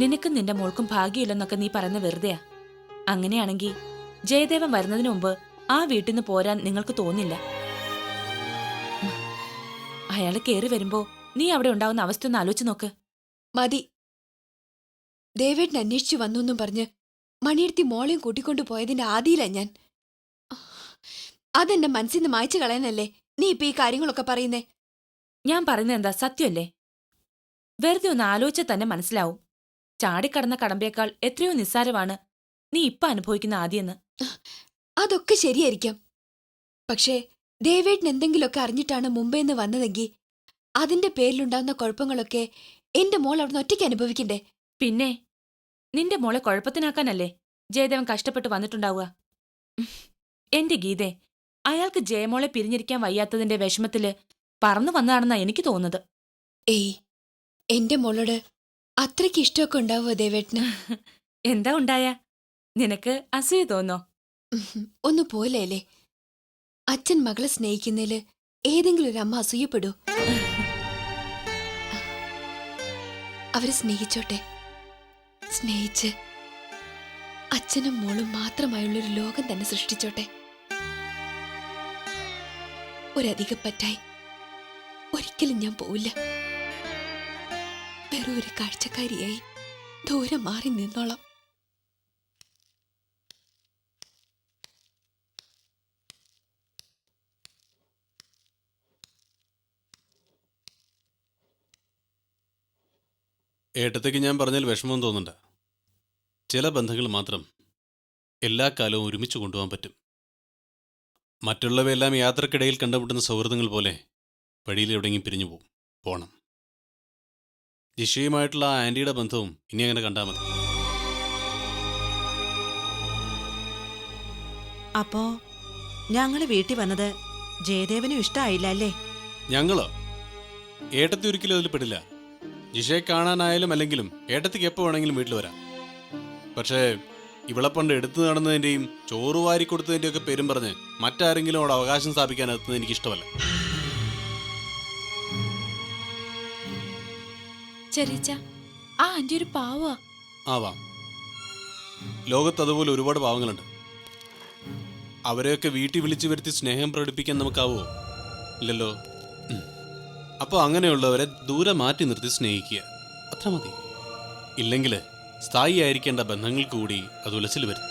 നിനക്കും നിന്റെ മോൾക്കും ഭാഗ്യമില്ലെന്നൊക്കെ നീ പറയുന്ന വെറുതെയാ. അങ്ങനെയാണെങ്കിൽ ജയദേവൻ വരുന്നതിന് മുമ്പ് ആ വീട്ടിൽ നിന്ന് പോരാൻ നിങ്ങൾക്ക് തോന്നില്ല. അയാൾ കേറി വരുമ്പോ നീ അവിടെ ഉണ്ടാവുന്ന അവസ്ഥ ഒന്ന് ആലോചിച്ച് നോക്ക്. മതി. ദേവേട്ടൻ അന്വേഷിച്ചു വന്നു പറഞ്ഞ് മണിയെടുത്തി മോളെയും കൂട്ടിക്കൊണ്ടു പോയതിന്റെ ആദിയില്ല ഞാൻ. അതെന്റെ മനസ്സിൽ നിന്ന് മായ്ച്ചു കളയാനല്ലേ നീ ഇപ്പൊ ഈ കാര്യങ്ങളൊക്കെ പറയുന്നേ? ഞാൻ പറയുന്നത് എന്താ സത്യമല്ലേ? വെറുതെ ഒന്ന് ആലോചിച്ചാൽ തന്നെ മനസ്സിലാവും. ചാടിക്കടന്ന കടമ്പയേക്കാൾ എത്രയോ നിസ്സാരമാണ് നീ ഇപ്പൊ അനുഭവിക്കുന്ന ആദ്യെന്ന്. അതൊക്കെ ശരിയായിരിക്കാം. പക്ഷേ ദേവേട്ടൻ എന്തെങ്കിലുമൊക്കെ അറിഞ്ഞിട്ടാണ് മുംബൈന്ന് വന്നതെങ്കിൽ അതിന്റെ പേരിലുണ്ടാകുന്ന കുഴപ്പങ്ങളൊക്കെ എന്റെ മോൾ അവിടുന്ന് ഒറ്റയ്ക്ക് അനുഭവിക്കണ്ടേ? പിന്നെ നിന്റെ മോളെ കുഴപ്പത്തിനാക്കാനല്ലേ ജയദേവൻ കഷ്ടപ്പെട്ട് വന്നിട്ടുണ്ടാവുക. എന്റെ ഗീതേ, അയാൾക്ക് ജയമോളെ പിരിഞ്ഞിരിക്കാൻ വയ്യാത്തതിന്റെ വിഷമത്തില് പറന്നു വന്നതാണെന്നാ എനിക്ക് തോന്നുന്നത്. ഏയ്, എന്റെ മോളോട് അത്രയ്ക്ക് ഇഷ്ടമൊക്കെ ഉണ്ടാവുമോ ദേവേട്ടന്? എന്താ ഉണ്ടായ? നിനക്ക് അസൂയ തോന്നോ? ഒന്ന് പോലെയല്ലേ. അച്ഛൻ മകളെ സ്നേഹിക്കുന്നതില് ഏതെങ്കിലും ഒരു അമ്മ അസൂയപ്പെടൂ? അവര് സ്നേഹിച്ചോട്ടെ. സ്നേഹിച്ച് അച്ഛനും മോളും മാത്രമായുള്ളൊരു ലോകം തന്നെ സൃഷ്ടിച്ചോട്ടെ. ഒരധികപ്പറ്റായി ഒരിക്കലും ഞാൻ പോവില്ല. വെറും ഒരു കാഴ്ചക്കാരിയായി ദൂരെ മാറി നിന്നോളാം. ഏട്ടത്തേക്ക് ഞാൻ പറഞ്ഞാൽ വിഷമം തോന്നണ്ട. ചില ബന്ധങ്ങൾ മാത്രം എല്ലാ കാലവും ഒരുമിച്ച് കൊണ്ടുപോകാൻ പറ്റും. മറ്റുള്ളവയെല്ലാം യാത്രക്കിടയിൽ കണ്ടുമുട്ടുന്ന സൗഹൃദങ്ങൾ പോലെ വഴിയിൽ എവിടെയെങ്കിലും പിരിഞ്ഞു പോണം. ജിഷയുമായിട്ടുള്ള ആ ആൻറ്റിയുടെ ബന്ധവും ഇനി അങ്ങനെ കണ്ടാൽ മതി. അപ്പോ ഞങ്ങള് വീട്ടിൽ വന്നത് ജയദേവനും ഇഷ്ടായില്ല അല്ലേ? ഞങ്ങളോ? ഏട്ടത്തി ഒരിക്കലും അതിൽ പെടില്ല. ജിഷയെ കാണാനായാലും അല്ലെങ്കിലും ഏട്ടത്തിക്ക് എപ്പോൾ വേണമെങ്കിലും വീട്ടിൽ വരാം. പക്ഷേ ഇവളെ പണ്ട് എടുത്തു നടന്നതിൻ്റെയും ചോറ് വാരി കൊടുത്തതിൻ്റെയും ഒക്കെ പേരും പറഞ്ഞ് മറ്റാരെങ്കിലും അവിടെ അവകാശം സ്ഥാപിക്കാൻ എത്തുന്നത് എനിക്കിഷ്ടമല്ല. ചെറിയച്ച, ആ ആന്റി ഒരു പാവാ. ആവാം. ലോകത്ത് അതുപോലെ ഒരുപാട് പാവങ്ങളുണ്ട്. അവരെയൊക്കെ വീട്ടിൽ വിളിച്ചു വരുത്തി സ്നേഹം പ്രകടിപ്പിക്കാൻ നമുക്കാവോ? ഇല്ലല്ലോ. അപ്പോൾ അങ്ങനെയുള്ളവരെ ദൂരെ മാറ്റി നിർത്തി സ്നേഹിക്കുക, അത്ര മതി. ഇല്ലെങ്കിൽ സ്ഥായി ആയിരിക്കേണ്ട ബന്ധങ്ങൾക്ക് കൂടി അത് ഉലച്ചിൽ വരും.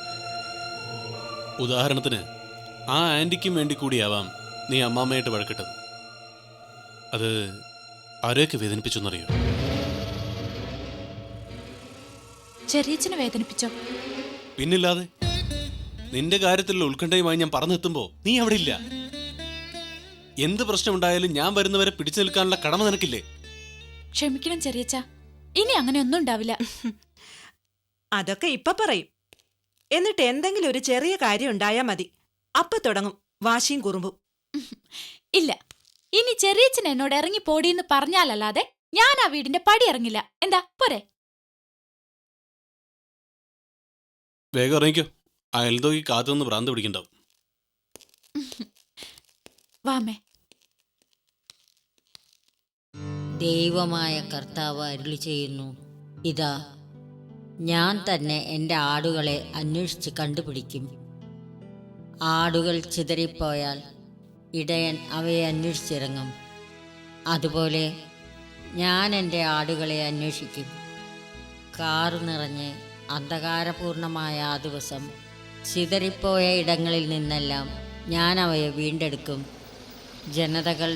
ഉദാഹരണത്തിന് ആ ആൻറ്റിക്കും വേണ്ടി കൂടിയാവാം നീ അമ്മാമ്മയായിട്ട് വഴക്കിട്ടത്. അത് ആരെയൊക്കെ വേദനിപ്പിച്ചെന്നറിയോ? ചെറിയച്ചനെ വേദനിപ്പിച്ചോ? പിന്നില്ലാതെ. നിന്റെ കാര്യത്തിലുള്ള ഉത്കണ്ഠയുമായി ഞാൻ പറഞ്ഞെത്തുമ്പോ നീ അവിടെ ഇല്ല. എന്ത് പ്രശ്നമുണ്ടായാലും ഞാൻ വരുന്നവരെ പിടിച്ചു നിൽക്കാനുള്ള കടമ നിനക്കില്ലേ? ക്ഷമിക്കണം ചെറിയച്ച, ഇനി അങ്ങനെ ഒന്നും ഉണ്ടാവില്ല. അതൊക്കെ ഇപ്പൊ പറയും. എന്നിട്ട് എന്തെങ്കിലും ഒരു ചെറിയ കാര്യം ഉണ്ടായാ മതി, അപ്പൊ തുടങ്ങും വാശിയും കുറുമ്പും. ഇല്ല, ഇനി ചെറിയച്ചൻ എന്നോട് ഇറങ്ങി പോടിയെന്ന് പറഞ്ഞാലല്ലാതെ ഞാൻ ആ വീടിന്റെ പടി ഇറങ്ങില്ല. എന്താ പോരെ? വേഗം ഇറങ്ങിക്കോ. അയൽതോക്കി കാത്തുനിന്ന് ഭ്രാന്ത് പിടിക്കണ്ടാവും. വാമേ. ദൈവമായ കർത്താവ് അരുളി ചെയ്യുന്നു, ഇതാ ഞാൻ തന്നെ എൻ്റെ ആടുകളെ അന്വേഷിച്ച് കണ്ടുപിടിക്കും. ആടുകൾ ചിതറിപ്പോയാൽ ഇടയൻ അവയെ അന്വേഷിച്ചിറങ്ങും. അതുപോലെ ഞാൻ എൻ്റെ ആടുകളെ അന്വേഷിക്കും. കാറു നിറഞ്ഞ് അന്ധകാരപൂർണമായ ആ ദിവസം ചിതറിപ്പോയ ഇടങ്ങളിൽ നിന്നെല്ലാം ഞാൻ അവയെ വീണ്ടെടുക്കും. ജനതകൾ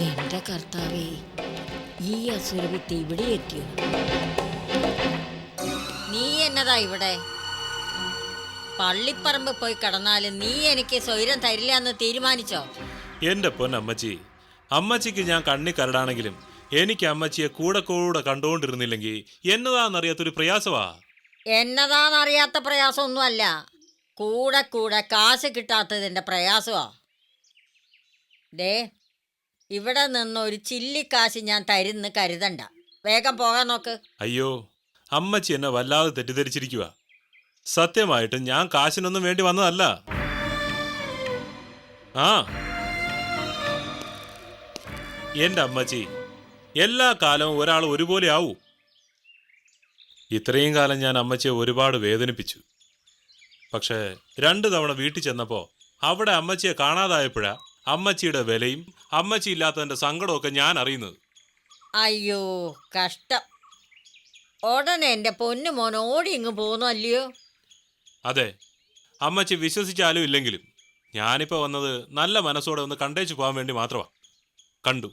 എൻ്റെ കർത്താവേ, ഈ അസുരവിത്ത് ഇവിടെ എത്തിയോ? നീ എന്നതാ ഇവിടെ? പള്ളിപ്പറമ്പ് പോയി കിടന്നാലും നീ എനിക്ക് സ്വൈരം തരില്ല എന്ന് തീരുമാനിച്ചോ? എന്റെ പൊന്നമ്മച്ചി, അമ്മച്ചിക്ക് ഞാൻ കണ്ണി കരടാണെങ്കിലും എനിക്ക് അമ്മച്ചിയെ കൂടെ കൂടെ കണ്ടുകൊണ്ടിരുന്നില്ലെങ്കിൽ എന്നതാന്നറിയാത്തൊരു പ്രയാസമാ. എന്നതാന്നറിയാത്ത പ്രയാസമൊന്നുമല്ല, കൂടെ കൂടെ കാശ് കിട്ടാത്തതിൻ്റെ പ്രയാസമാ. ദേ, ഇവിടെ നിന്ന് ഒരു ചില്ലിക്കാശ് ഞാൻ തരുന്ന് കരുതണ്ട. വേഗം പോകാൻ നോക്ക്. അയ്യോ, അമ്മച്ചി എന്നെ വല്ലാതെ തെറ്റിദ്ധരിച്ചിരിക്കുക. സത്യമായിട്ട് ഞാൻ കാശിനൊന്നും വേണ്ടി വന്നതല്ല. ആ, എന്റെ അമ്മച്ചി എല്ലാ കാലവും ഒരാൾ ഒരുപോലെ ആവൂ. ഇത്രയും കാലം ഞാൻ അമ്മച്ചിയെ ഒരുപാട് വേദനിപ്പിച്ചു. പക്ഷേ 2 തവണ വീട്ടിൽ ചെന്നപ്പോൾ അവിടെ അമ്മച്ചിയെ കാണാതായപ്പോഴാ അമ്മച്ചിയുടെ വിലയും അമ്മച്ചി ഇല്ലാത്തതിന്റെ സങ്കടമൊക്കെ ഞാൻ അറിയുന്നത്. അയ്യോ കഷ്ടം. ഉടനെ എൻ്റെ പൊന്നു മോൻ ഓടി ഇങ്ങ് പോന്നു അല്ലയോ? അതെ, അമ്മച്ചി വിശ്വസിച്ചാലും ഇല്ലെങ്കിലും ഞാനിപ്പോൾ വന്നത് നല്ല മനസ്സോടെ ഒന്ന് കണ്ടേച്ചു പോകാൻ വേണ്ടി മാത്രമാണ്. കണ്ടു.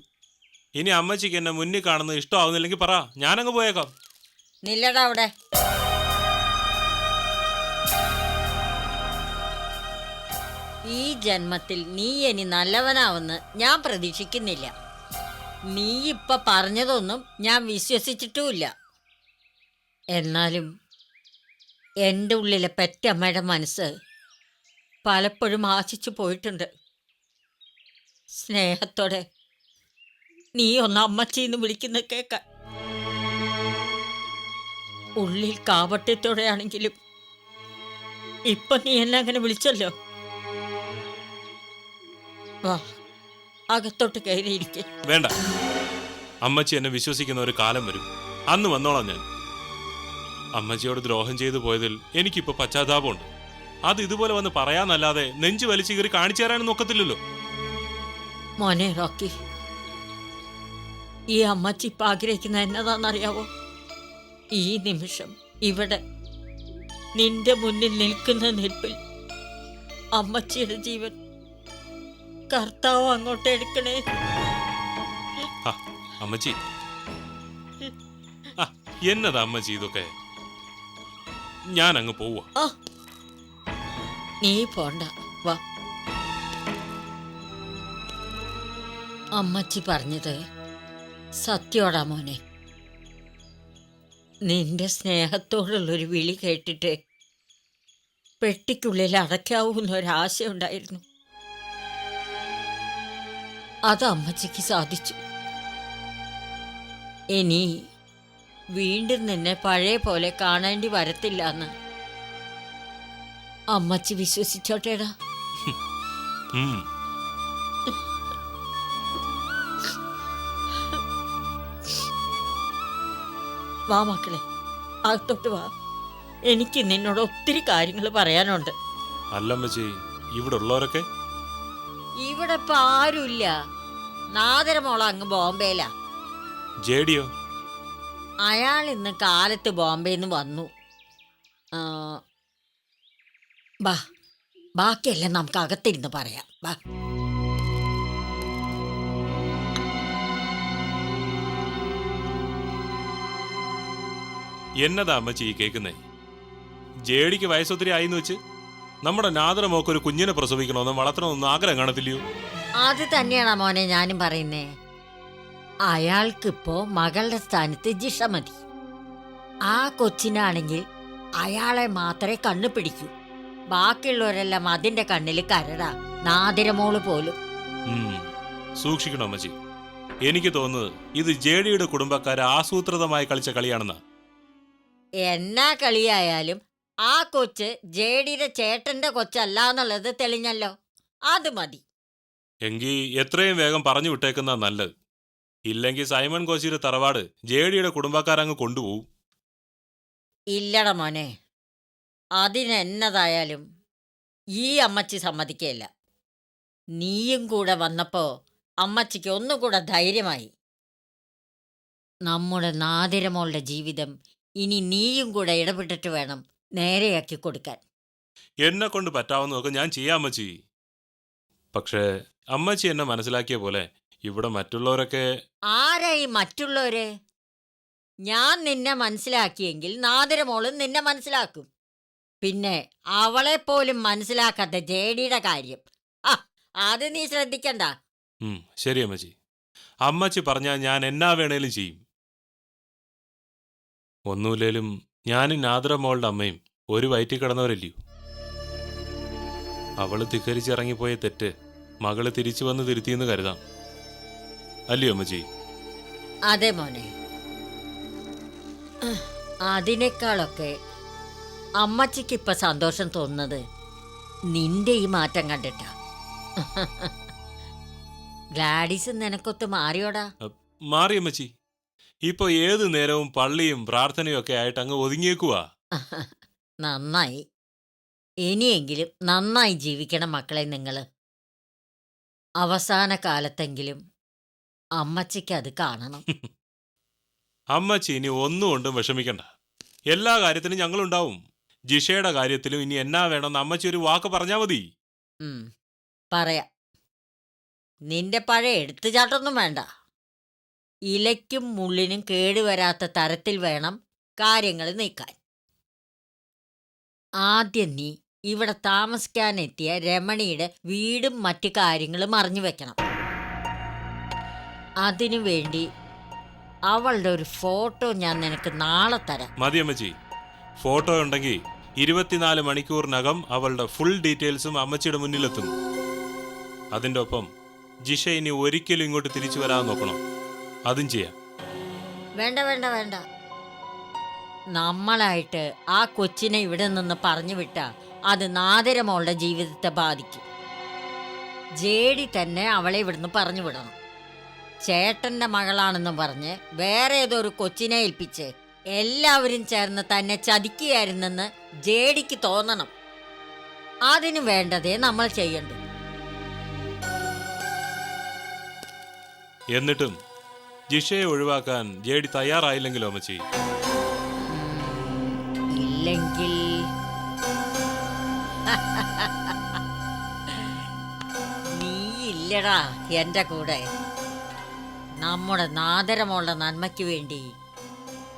ഇനി അമ്മച്ചിക്ക് എന്നെ മുന്നിൽ കാണുന്നത് ഇഷ്ടമാവുന്നില്ലെങ്കിൽ പറ, ഞാനങ്ങ് പോയേക്കാം. നില്ലടാ അവിടെ. ഈ ജന്മത്തിൽ നീ ഇനി നല്ലവനാവെന്ന് ഞാൻ പ്രതീക്ഷിക്കുന്നില്ല. നീ ഇപ്പൊ പറഞ്ഞതൊന്നും ഞാൻ വിശ്വസിച്ചിട്ടുമില്ല. എന്നാലും എൻ്റെ ഉള്ളിലെ പെറ്റമ്മയുടെ മനസ്സ് പലപ്പോഴും ആശിച്ചു പോയിട്ടുണ്ട്. സ്നേഹത്തോടെ നീ ഒന്ന് അമ്മച്ചിന്ന് വിളിക്കുന്ന കേൾക്കാൻ. ഉള്ളിൽ കാപട്യത്തോടെയാണെങ്കിലും ഇപ്പൊ നീ എന്നെ അങ്ങനെ വിളിച്ചല്ലോ. വാ, അകത്തോട്ട് കയറിയിരിക്കെ. വേണ്ട, അമ്മച്ചി എന്നെ വിശ്വസിക്കുന്ന ഒരു കാലം വരും. അന്ന് വന്നോളാം ഞാൻ. അമ്മച്ചിയോട് ദ്രോഹം ചെയ്തു പോയതിൽ എനിക്കിപ്പോൾ പശ്ചാത്താപമുണ്ട്. അത് ഇതുപോലെ വന്ന് പറയാന്നല്ലാതെ നെഞ്ചു വലിച്ചു കയറി കാണിച്ചു തരാനും നോക്കത്തില്ലല്ലോ. മോനെ റോക്കി, ഈ അമ്മച്ചി ഇപ്പൊ ആഗ്രഹിക്കുന്ന എന്നതാണെന്നറിയാവോ? ഈ നിമിഷം ഇവിടെ നിന്റെ മുന്നിൽ നിൽക്കുന്ന നിൽപ്പിൽ അമ്മച്ചിയുടെ ജീവൻ കർത്താവ് അങ്ങോട്ട് എടുക്കണേ. ആ, അമ്മച്ചി. ആ, എന്നതാ അമ്മച്ചി ഇതൊക്കെ? ഞാൻ അങ്ങ് പോവാ. ആ, നീ പോണ്ട, വാ. അമ്മച്ചി പറഞ്ഞത് സത്യോടാ മോനെ. നിന്റെ സ്നേഹത്തോടുള്ളൊരു വിളി കേട്ടിട്ട് പെട്ടിക്കുള്ളിൽ അടയ്ക്കാവുന്നൊരാശയുണ്ടായിരുന്നു. അത് അമ്മച്ചിക്ക് സാധിച്ചു. ഇനി വീണ്ടും നിന്നെ പഴയ പോലെ കാണേണ്ടി വരത്തില്ല എന്ന് അമ്മച്ചി വിശ്വസിച്ചോട്ടേടാ. ഉം. വാ മക്കളെ, അകത്തോട്ട് വാ. എനിക്ക് നിന്നോട് ഒത്തിരി കാര്യങ്ങൾ പറയാനുണ്ട്. അല്ലമ്മച്ചി, ഇവിടെ ഉള്ളവരൊക്കെ? ഇവിടെ ഇപ്പൊ ആരുമില്ല. നാദരമോള അങ്ങ് ബോംബെയിലാ. ജേഡിയോ? അയാൾ ഇന്ന് കാലത്ത് ബോംബെന്ന് വന്നു. ആ, ബാ, ബാക്കിയെല്ലാം നമുക്ക് അകത്തിരുന്ന് പറയാം. ബാ. എന്നതാ അമ്മച്ചി ഈ കേൾക്കുന്നേ? ജേഡിക്ക് വയസ്സൊത്തിരി ആയിന്ന് വെച്ച് നമ്മുടെ നാദരമോക്ക് ഒരു കുഞ്ഞിനെ പ്രസവിക്കണമെന്നും വളർത്തണമെന്നും ആഗ്രഹം കാണത്തില്ലയോ? അത് തന്നെയാണ് മോനെ ഞാനും പറയുന്നേ. അയാൾക്കിപ്പോ മകളുടെ സ്ഥാനത്ത് ജിഷ മതി. ആ കൊച്ചിനാണെങ്കിൽ അയാളെ മാത്രമേ കണ്ണു പിടിക്കൂ. ബാക്കിയുള്ളവരെല്ലാം അതിന്റെ കണ്ണിൽ കരടാ. നാദിരമോള് പോലും. സൂക്ഷിക്കണം അമ്മച്ചി. എനിക്ക് തോന്നുന്നത് ഇത് ജേഡിയുടെ കുടുംബക്കാരെ ആസൂത്രിതമായി കളിച്ച കളിയാണെന്നാ. എന്നാ കളിയായാലും ആ കൊച്ച് ജേഡിയുടെ ചേട്ടന്റെ കൊച്ചല്ല എന്നുള്ളത് തെളിഞ്ഞല്ലോ. അത് മതി. എങ്കിൽ എത്രയും വേഗം പറഞ്ഞു വിട്ടേക്കുന്ന നല്ലത്. ഇല്ലെങ്കിൽ സൈമൺ കോശിയുടെ തറവാട് ജേഡിയുടെ കുടുംബക്കാരങ്ങ് കൊണ്ടുപോകും. ഇല്ലട മോനെ, അതിനെന്നതായാലും ഈ അമ്മച്ചി സമ്മതിക്കുകയില്ല. നീയും കൂടെ വന്നപ്പോ അമ്മച്ചിക്ക് ഒന്നുകൂടെ ധൈര്യമായി. നമ്മുടെ നാദിരമോളുടെ ജീവിതം ഇനി നീയും കൂടെ ഇടപെട്ടിട്ട് വേണം നേരെയാക്കി കൊടുക്കാൻ. എന്നെ കൊണ്ട് പറ്റാവുന്നതൊക്കെ ഞാൻ ചെയ്യാം അമ്മച്ചി. പക്ഷേ അമ്മച്ചി എന്നെ മനസ്സിലാക്കിയ പോലെ ഇവിടെ മറ്റുള്ളവരൊക്കെ... ആരായി മറ്റുള്ളവര്? ഞാൻ നിന്നെ മനസ്സിലാക്കിയെങ്കിൽ നാദിരമോളും നിന്നെ മനസ്സിലാക്കും. പിന്നെ അവളെപ്പോലും മനസ്സിലാക്കാത്ത ജേഡിയുടെ കാര്യം അത് നീ ശ്രദ്ധിക്കണ്ട. ശരി അമ്മച്ചി. അമ്മച്ചി പറഞ്ഞാൽ ഞാൻ എന്നാ വേണേലും ചെയ്യും. ഒന്നുമില്ലേലും ഞാനും നാദിരമോളുടെ അമ്മയും ഒരു വയറ്റിൽ കിടന്നവരല്ലയോ. അവള് ധിക്കരിച്ചിറങ്ങിപ്പോയ തെറ്റ് മകള് തിരിച്ചു വന്ന് തിരുത്തിയെന്ന് കരുതാം. അല്ലയോ അമ്മച്ചി? അതെ മോനെ, അതിനേക്കാളൊക്കെ അമ്മച്ചിക്ക് ഇപ്പൊ സന്തോഷം തോന്നുന്നത് നിന്റെ ഈ മാറ്റം കണ്ടിട്ടാ. ഗ്ലാഡിസ് നിനക്കൊത്ത് മാറിയോടാ? മാറി അമ്മച്ചി. ഇപ്പൊ ഏതു നേരവും പള്ളിയും പ്രാർത്ഥനയും ഒക്കെ ആയിട്ട് അങ്ങ് ഒതുങ്ങിയേക്കുവാ. നന്നായി. ഇനിയെങ്കിലും നന്നായി ജീവിക്കണം മക്കളെ നിങ്ങള്. അവസാന കാലത്തെങ്കിലും അമ്മച്ചിക്ക് അത് കാണണം. അമ്മച്ചി ഇനി ഒന്നും കൊണ്ടും വിഷമിക്കണ്ട. എല്ലാ കാര്യത്തിനും ഞങ്ങളുണ്ടാവും. ജിഷയുടെ കാര്യത്തിലും ഇനി എന്നാ വേണമെന്ന് അമ്മച്ചി ഒരു വാക്ക് പറഞ്ഞാ മതി. പറയാം. നിന്റെ പഴയ എടുത്തുചാട്ടൊന്നും വേണ്ട. ഇലയ്ക്കും മുള്ളിനും കേടുവരാത്ത തരത്തിൽ വേണം കാര്യങ്ങൾ നീക്കാൻ. ആദ്യം നീ ഇവിടെ താമസിക്കാനെത്തിയ രമണിയുടെ വീടും മറ്റു കാര്യങ്ങളും അറിഞ്ഞു വെക്കണം. അതിനു വേണ്ടി അവളുടെ ഒരു ഫോട്ടോ ഞാൻ നിനക്ക് നാളെ തരാം. മതി അമ്മച്ചി. ഫോട്ടോ ഉണ്ടെങ്കിൽ 24 മണിക്കൂറിനകം അവളുടെ ഫുൾ ഡീറ്റെയിൽസും അമ്മച്ചിയുടെ മുന്നിലെത്തും. അതിൻ്റെ ഒപ്പം ജിഷ ഇനി ഒരിക്കലും ഇങ്ങോട്ട് തിരിച്ചു വരാൻ നോക്കണം. അതും ചെയ്യാം. വേണ്ട വേണ്ട വേണ്ട. നമ്മളായിട്ട് ആ കൊച്ചിനെ ഇവിടെ നിന്ന് പറഞ്ഞു വിട്ടാ അത് നാദരമോളുടെ ജീവിതത്തെ ബാധിക്കും. ജേഡി തന്നെ അവളെ ഇവിടുന്ന് പറഞ്ഞു വിടണം. ചേട്ടന്റെ മകളാണെന്ന് പറഞ്ഞ് വേറെ ഏതോ ഒരു കൊച്ചിനെ ഏൽപ്പിച്ച് എല്ലാവരും ചേർന്ന് തന്നെ ചതിക്കുകയായിരുന്നെന്ന് ജേഡിക്ക് തോന്നണം. അതിനു വേണ്ടതേ നമ്മൾ ചെയ്യണ്ടു. എന്നിട്ടും ജിഷയെ ഒഴിവാക്കാൻ ജേഡി തയ്യാറായില്ലെങ്കിലോ അമ്മച്ചി? ഇല്ലെങ്കിൽ നീ ഇല്ലടാ എന്റെ കൂടെ. നമ്മുടെ നാദരമോളുടെ നന്മയ്ക്ക് വേണ്ടി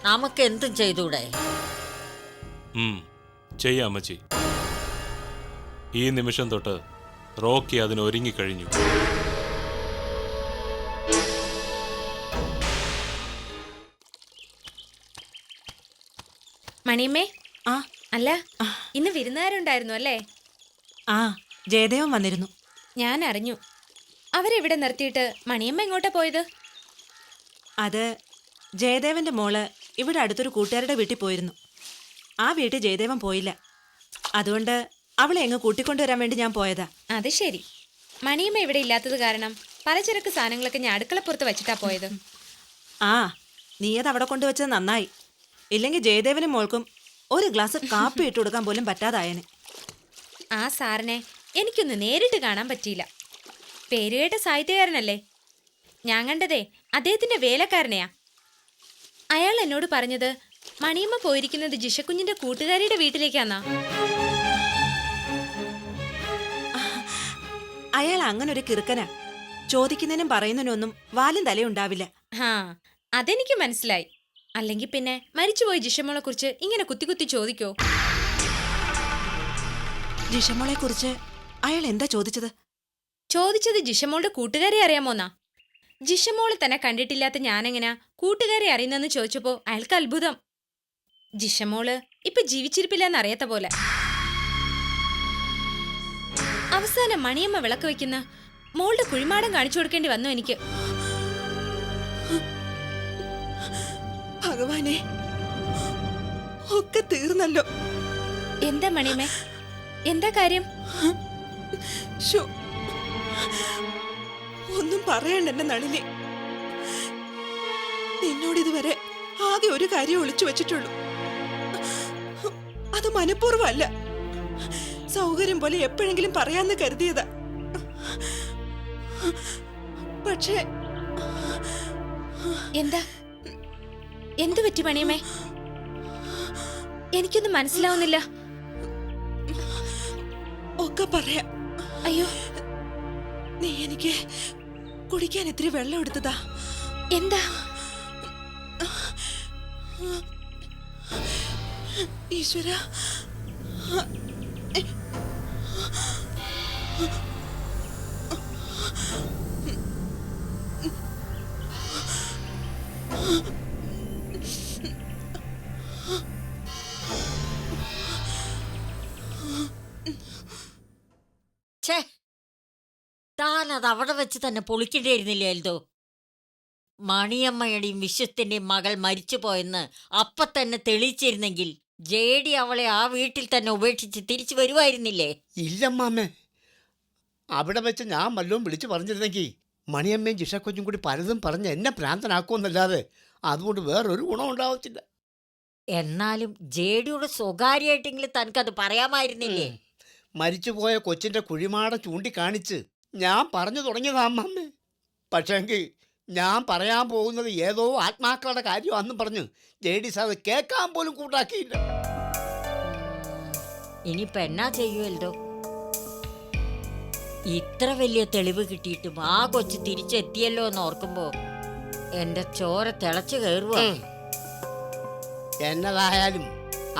നമുക്ക് എന്തും ചെയ്തൂടെ? ചെയ്യാം അമ്മച്ചി. ഈ നിമിഷം തൊട്ട് റോക്കി അതിന് ഒരുങ്ങിക്കഴിഞ്ഞു. മണിയമ്മേ, ആ അല്ല ഇന്ന് വിരുന്നുകാരുണ്ടായിരുന്നു അല്ലേ? ആ ജയദേവൻ വന്നിരുന്നു. ഞാൻ അറിഞ്ഞു. അവരെവിടെ നിർത്തിയിട്ട് മണിയമ്മ എങ്ങോട്ടാ പോയത്? അത് ജയദേവന്റെ മോള് ഇവിടെ അടുത്തൊരു കൂട്ടുകാരുടെ വീട്ടിൽ പോയിരുന്നു. ആ വീട്ടിൽ ജയദേവൻ പോയില്ല. അതുകൊണ്ട് അവളെ എങ്ങ് കൂട്ടിക്കൊണ്ടുവരാൻ വേണ്ടി ഞാൻ പോയതാ. അത് ശരി. മണിയമ്മ ഇവിടെ ഇല്ലാത്തത് കാരണം പലചരക്ക് സാധനങ്ങളൊക്കെ ഞാൻ അടുക്കളപ്പുറത്ത് വെച്ചിട്ടാ പോയത്. ആ നീ അത് അവിടെ കൊണ്ടുവച്ചത് നന്നായി. ഇല്ലെങ്കിൽ ജയദേവനും മോൾക്കും ഒരു ഗ്ലാസ് കാപ്പി ഇട്ട് കൊടുക്കാൻ പോലും പറ്റാതായനെ. ആ സാറിനെ എനിക്കൊന്ന് നേരിട്ട് കാണാൻ പറ്റിയില്ല. പേരുകേട്ട സാഹിത്യകാരനല്ലേ. ഞാൻ കണ്ടതേ അദ്ദേഹത്തിന്റെ വേലക്കാരനെയാ. അയാൾ എന്നോട് പറഞ്ഞത് മണിയമ്മ പോയിരിക്കുന്നത് ജിഷക്കുഞ്ഞിന്റെ കൂട്ടുകാരിയുടെ വീട്ടിലേക്കാന്നാ. അയാൾ അങ്ങനെ ഒരു കിറുക്കനാ. ചോദിക്കുന്നതിനും പറയുന്നതിനും ഒന്നും വാലും തലയുണ്ടാവില്ല. ഹാ, അതെനിക്ക് മനസ്സിലായി. അല്ലെങ്കിൽ പിന്നെ മരിച്ചുപോയി ജിഷമോളെ കുറിച്ച് ഇങ്ങനെ കുത്തി കുത്തി ചോദിക്കോ? ജിഷമോളെ കുറിച്ച് അയാൾ എന്താ ചോദിച്ചത്? ചോദിച്ചത് ജിഷമോളുടെ കൂട്ടുകാരെ അറിയാമോന്നാ. ജിഷമോള് തന്നെ കണ്ടിട്ടില്ലാത്ത ഞാനെങ്ങനാ കൂട്ടുകാരെ അറിയുന്നെന്ന് ചോദിച്ചപ്പോ അയാൾക്ക് അത്ഭുതം. ജിഷമോള് ഇപ്പൊ ജീവിച്ചിരിപ്പില്ലെന്നറിയാത്ത പോലെ. അവസാനം മണിയമ്മ വിളക്ക് വെക്കുന്ന മോളുടെ കുഴിമാടം കാണിച്ചു കൊടുക്കേണ്ടി വന്നു എനിക്ക്. ഭഗവാനെ, ഒക്കെ തീർന്നല്ലോ. എന്താ മണിയമ്മേ, എന്താ കാര്യം? ഒന്നും പറയണ്ട എന്റെ നളിനി. നിന്നോട് ഇതുവരെ ആകെ ഒരു കാര്യം ഒളിച്ചു വെച്ചിട്ടുള്ളൂ. അത് മനഃപൂർവ്വമല്ല, സൗകര്യം പോലെ എപ്പോഴെങ്കിലും പറയാന്ന് കരുതിയതാ. പക്ഷേ എന്താ, എന്തു പറ്റി മണിയമ്മേ? എനിക്കൊന്നും മനസ്സിലാവുന്നില്ല. ഒക്കെ പറയാം. അയ്യോ, നീ എനിക്ക് കുടിക്കാൻ ഇത്തിരി വെള്ളം എടുത്തതാ. എന്താ? ഈശ്വര, ഛേ, താൻ അത് അവിടെ വെച്ച് തന്നെ പൊളിക്കേണ്ടിയിരുന്നില്ലേ എൽദോ? മണിയമ്മയുടെയും വിശ്വത്തിന്റെയും മകൾ മരിച്ചുപോയെന്ന് അപ്പൊ തന്നെ തെളിയിച്ചിരുന്നെങ്കിൽ ജേഡി അവളെ ആ വീട്ടിൽ തന്നെ ഉപേക്ഷിച്ച് തിരിച്ചു വരുമായിരുന്നില്ലേ? ഇല്ലമ്മാമ്മേ, അവിടെ വെച്ച് ഞാൻ വല്ലതും വിളിച്ചു പറഞ്ഞിരുന്നെങ്കിൽ മണിയമ്മയും ജിഷക്കൊച്ചും കൂടി പലതും പറഞ്ഞ് എന്നെ ഭ്രാന്തനാക്കുമെന്നല്ലാതെ അതുകൊണ്ട് വേറൊരു ഗുണം ഉണ്ടാവത്തില്ല. എന്നാലും ജേഡിയോട് സ്വകാര്യമായിട്ടെങ്കിലും തനിക്കത് പറയാമായിരുന്നില്ലേ? മരിച്ചുപോയ കൊച്ചിൻ്റെ കുഴിമാടം ചൂണ്ടിക്കാണിച്ച് ഞാൻ പറഞ്ഞു തുടങ്ങിയതാ അമ്മാമ്മേ. പക്ഷേങ്കിൽ ഞാൻ പറയാൻ പോകുന്നത് ഏതോ ആത്മാക്കളുടെ കാര്യമാണെന്നും പറഞ്ഞു ജേഡീസ് അത് കേൾക്കാൻ പോലും കൂട്ടാക്കിയില്ല. ഇനിയിപ്പൊ എന്നാ ചെയ്യുമല്ലോ? ഇത്ര വലിയ തെളിവ് കിട്ടിയിട്ടും ആ കൊച്ചു തിരിച്ചെത്തിയല്ലോ എന്ന് ഓർക്കുമ്പോ എന്റെ ചോര തിളച്ചു കയറുക. എന്നതായാലും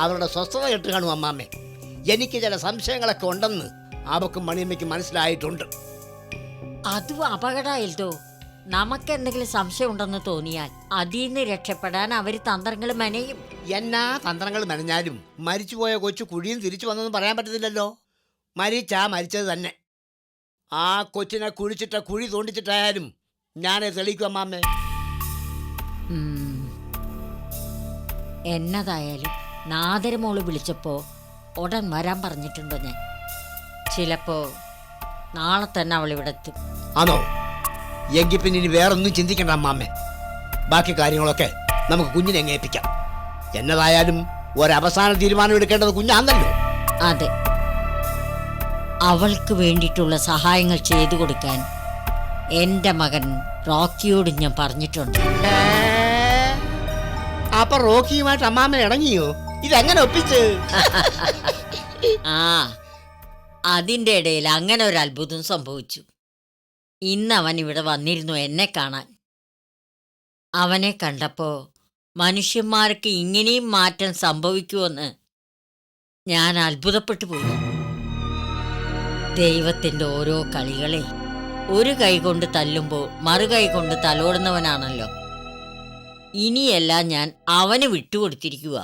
അവരുടെ സ്വസ്ഥത കെട്ട് കാണും അമ്മാമ്മേ. എനിക്ക് ചില സംശയങ്ങളൊക്കെ ഉണ്ടെന്ന് അവക്കും മണിയമ്മയ്ക്ക് മനസ്സിലായിട്ടുണ്ട്. അതും അപകടമായില്ലോ. നമുക്കെന്തെങ്കിലും സംശയം ഉണ്ടെന്ന് തോന്നിയാൽ അതിൽ നിന്ന് രക്ഷപ്പെടാൻ അവര് തന്ത്രങ്ങൾ മെനയും. എന്നാ തന്ത്രങ്ങൾ മെനഞ്ഞാലും മരിച്ചുപോയ കൊച്ചു കുഴിയും തിരിച്ചു വന്നൊന്നും പറയാൻ പറ്റത്തില്ലല്ലോ. മരിച്ചത് തന്നെ. ആ കൊച്ചിനെ കുഴിച്ചിട്ട കുഴി തോണ്ടിച്ചിട്ടായാലും ഞാനേ തെളിയിക്കും അമ്മാമ്മേ. എന്നതായാലും നാദരമോള് വിളിച്ചപ്പോ ഉടൻ വരാൻ പറഞ്ഞിട്ടുണ്ടോ ഞാൻ. ചിലപ്പോ നാളെ തന്നെ അവൾ ഇവിടെ എത്തും. ആണോ? എങ്കിൽ പിന്നെ ഇനി വേറൊന്നും ചിന്തിക്കണ്ട അമ്മാമ്മേ. ബാക്കി കാര്യങ്ങളൊക്കെ നമുക്ക് കുഞ്ഞിനെ എങ്ങേപ്പിക്കാം. എന്നതായാലും ഒരവസാന തീരുമാനം എടുക്കേണ്ടത് കുഞ്ഞാന്നല്ലോ. അതെ, അവൾക്ക് വേണ്ടിയിട്ടുള്ള സഹായങ്ങൾ ചെയ്തു കൊടുക്കാൻ എൻ്റെ മകൻ റോക്കിയോട് ഞാൻ പറഞ്ഞിട്ടുണ്ട്. അപ്പൊ റോക്കിയുമായിട്ട് അമ്മാമ്മ ഇണങ്ങിയോ? ഇതെങ്ങനെ ഒപ്പിച്ച്? ആ, അതിൻ്റെ ഇടയിൽ അങ്ങനെ ഒരു അത്ഭുതം സംഭവിച്ചു. ഇന്ന് അവൻ ഇവിടെ വന്നിരുന്നു എന്നെ കാണാൻ. അവനെ കണ്ടപ്പോ മനുഷ്യന്മാർക്ക് ഇങ്ങനെയും മാറ്റം സംഭവിക്കുമെന്ന് ഞാൻ അത്ഭുതപ്പെട്ടു പോയി. ദൈവത്തിൻ്റെ ഓരോ കളികളെ ഒരു കൈ കൊണ്ട് തല്ലുമ്പോൾ മറുകൈ കൊണ്ട് തലോടുന്നവനാണല്ലോ. ഇനിയെല്ലാം ഞാൻ അവന് വിട്ടുകൊടുത്തിരിക്കുക.